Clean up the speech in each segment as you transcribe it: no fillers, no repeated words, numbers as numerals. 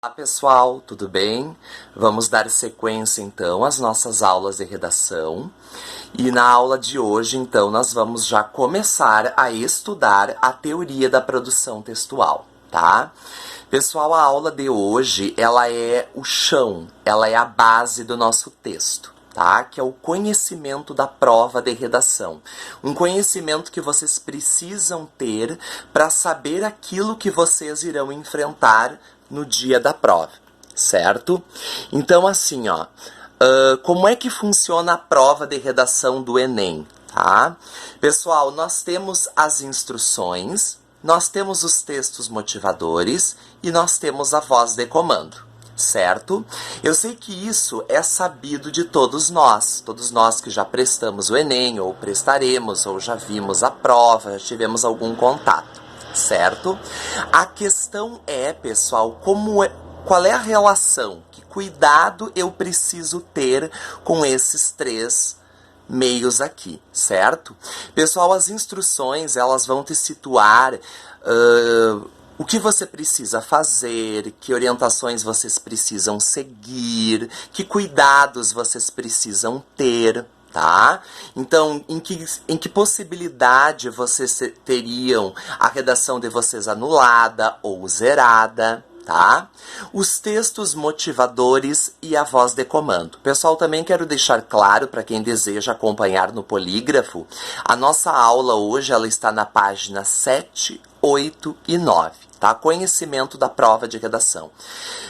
Olá pessoal, tudo bem? Vamos dar sequência então às nossas aulas de redação. E na aula de hoje, então, nós vamos já começar a estudar a teoria da produção textual, tá? Pessoal, a aula de hoje, ela é o chão, ela é a base do nosso texto, tá? Que é o conhecimento da prova de redação. Um conhecimento que vocês precisam ter para saber aquilo que vocês irão enfrentar no dia da prova, certo? Então, assim, ó, como é que funciona a prova de redação do Enem, tá? Pessoal, nós temos as instruções, nós temos os textos motivadores e nós temos a voz de comando, certo? Eu sei que isso é sabido de todos nós que já prestamos o Enem, ou prestaremos, ou já vimos a prova, já tivemos algum contato. Certo? A questão é, pessoal, qual é a relação? Que cuidado eu preciso ter com esses três meios aqui, certo? Pessoal, as instruções, elas vão te situar o que você precisa fazer, que orientações vocês precisam seguir, que cuidados vocês precisam ter, tá? Então, em que possibilidade vocês teriam a redação de vocês anulada ou zerada, tá? Os textos motivadores e a voz de comando. Pessoal, também quero deixar claro para quem deseja acompanhar no polígrafo, a nossa aula hoje ela está na página 7, 8 e 9. Tá? Conhecimento da prova de redação.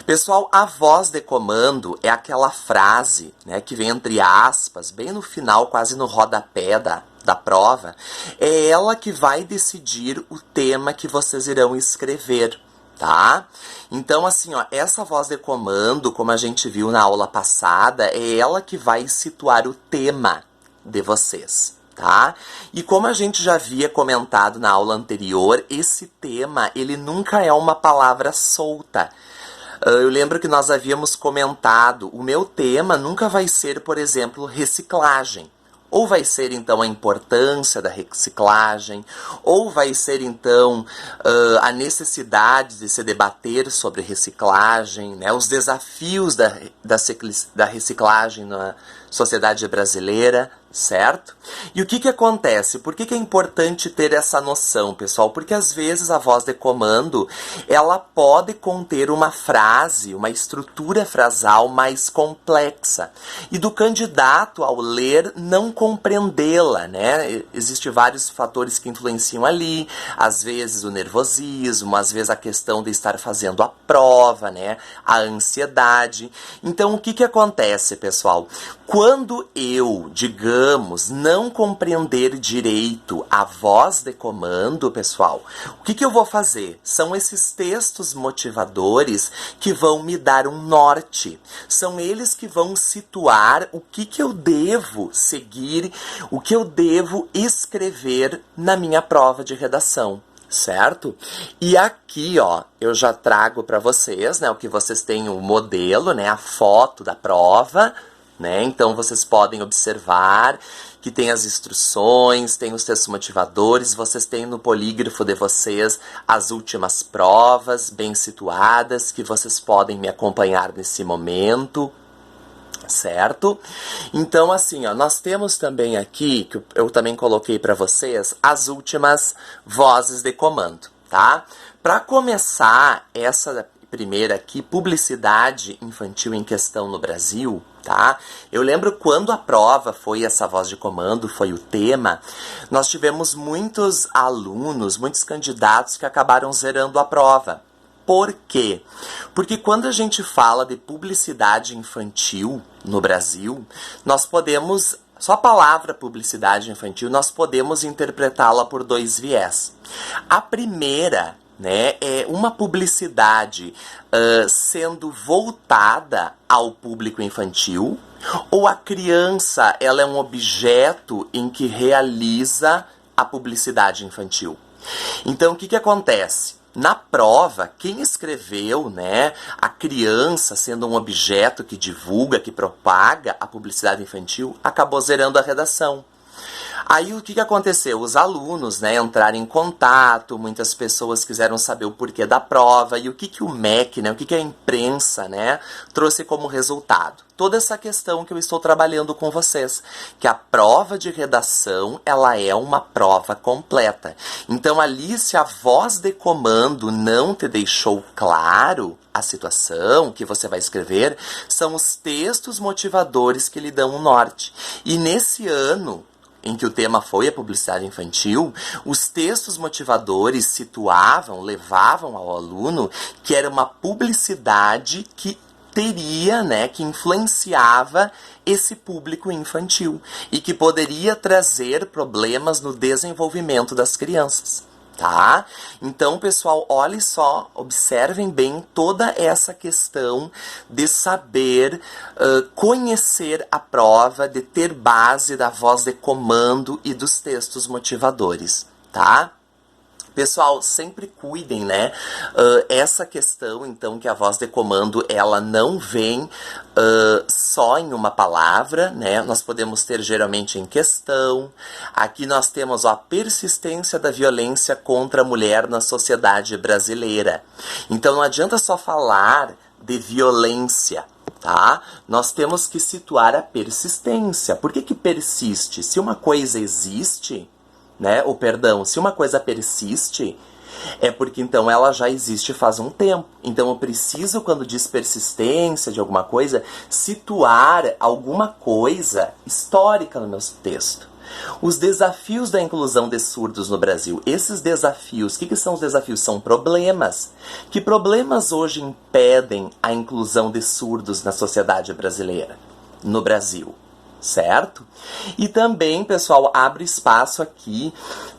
Pessoal, a voz de comando é aquela frase, né, que vem entre aspas, bem no final, quase no rodapé da prova. É ela que vai decidir o tema que vocês irão escrever, tá? Então, assim, ó, essa voz de comando, como a gente viu na aula passada, é ela que vai situar o tema de vocês. Tá? E como a gente já havia comentado na aula anterior, esse tema, ele nunca é uma palavra solta. Eu lembro que nós havíamos comentado, o meu tema nunca vai ser, por exemplo, reciclagem. Ou vai ser, então, a importância da reciclagem, ou vai ser, então, a necessidade de se debater sobre reciclagem, né? Os desafios da reciclagem na sociedade brasileira, certo? E o que acontece? Por que é importante ter essa noção, pessoal? Porque às vezes a voz de comando, ela pode conter uma frase, uma estrutura frasal mais complexa. E do candidato ao ler não compreendê-la, né? Existem vários fatores que influenciam ali, às vezes o nervosismo, às vezes a questão de estar fazendo a prova, né? A ansiedade. Então, o que acontece, pessoal? Quando eu, digamos, não compreender direito a voz de comando, pessoal, o que eu vou fazer? São esses textos motivadores que vão me dar um norte. São eles que vão situar o que eu devo seguir, o que eu devo escrever na minha prova de redação. Certo? E aqui, ó, eu já trago para vocês, né, o que vocês têm o modelo, né, a foto da prova, né? Então, vocês podem observar que tem as instruções, tem os textos motivadores, vocês têm no polígrafo de vocês as últimas provas bem situadas, que vocês podem me acompanhar nesse momento, certo? Então, assim, ó, nós temos também aqui, que eu também coloquei para vocês, as últimas vozes de comando, tá? Para começar essa primeira aqui, publicidade infantil em questão no Brasil, tá? Eu lembro quando a prova foi essa voz de comando, foi o tema, nós tivemos muitos alunos, muitos candidatos que acabaram zerando a prova. Por quê? Porque quando a gente fala de publicidade infantil no Brasil, nós podemos, só a palavra publicidade infantil, nós podemos interpretá-la por dois viés. A primeira, né, é uma publicidade sendo voltada ao público infantil, ou a criança ela é um objeto em que realiza a publicidade infantil. Então, o que acontece? Na prova, quem escreveu, né, a criança sendo um objeto que divulga, que propaga a publicidade infantil, acabou zerando a redação. Aí o que aconteceu? Os alunos, né, entraram em contato, muitas pessoas quiseram saber o porquê da prova e o que o MEC, né, o que a imprensa, né, trouxe como resultado. Toda essa questão que eu estou trabalhando com vocês, que a prova de redação, ela é uma prova completa. Então ali, se a voz de comando não te deixou claro a situação que você vai escrever, são os textos motivadores que lhe dão um norte. E nesse ano em que o tema foi a publicidade infantil, os textos motivadores situavam, levavam ao aluno que era uma publicidade que teria, né, que influenciava esse público infantil e que poderia trazer problemas no desenvolvimento das crianças. Tá? Então, pessoal, olhem só, observem bem toda essa questão de saber conhecer a prova, de ter base da voz de comando e dos textos motivadores, tá? Pessoal, sempre cuidem, né? Essa questão, então, que a voz de comando, ela não vem só em uma palavra, né? Nós podemos ter geralmente em questão. Aqui nós temos a persistência da violência contra a mulher na sociedade brasileira. Então não adianta só falar de violência, tá? Nós temos que situar a persistência. Por que persiste? Se uma coisa existe, né? Ou perdão, se uma coisa persiste, é porque então ela já existe faz um tempo. Então eu preciso, quando diz persistência de alguma coisa, situar alguma coisa histórica no meu texto. Os desafios da inclusão de surdos no Brasil. Esses desafios, o que são os desafios? São problemas. Que problemas hoje impedem a inclusão de surdos na sociedade brasileira, no Brasil? Certo? E também, pessoal, abre espaço aqui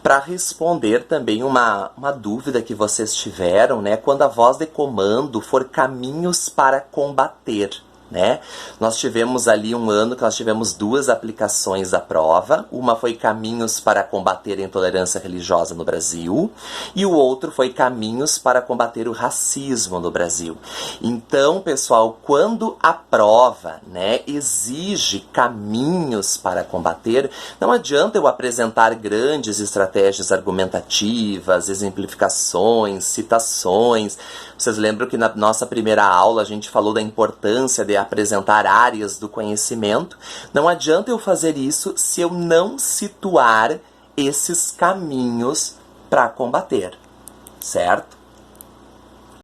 para responder também uma dúvida que vocês tiveram, né? Quando a voz de comando for caminhos para combater, né? Nós tivemos ali um ano que nós tivemos 2 aplicações da prova. Uma foi caminhos para combater a intolerância religiosa no Brasil e o outro foi caminhos para combater o racismo no Brasil. Então, pessoal, quando a prova, né, exige caminhos para combater, não adianta eu apresentar grandes estratégias argumentativas, exemplificações, citações. Vocês lembram que na nossa primeira aula a gente falou da importância de apresentar áreas do conhecimento? Não adianta eu fazer isso se eu não situar esses caminhos para combater, certo?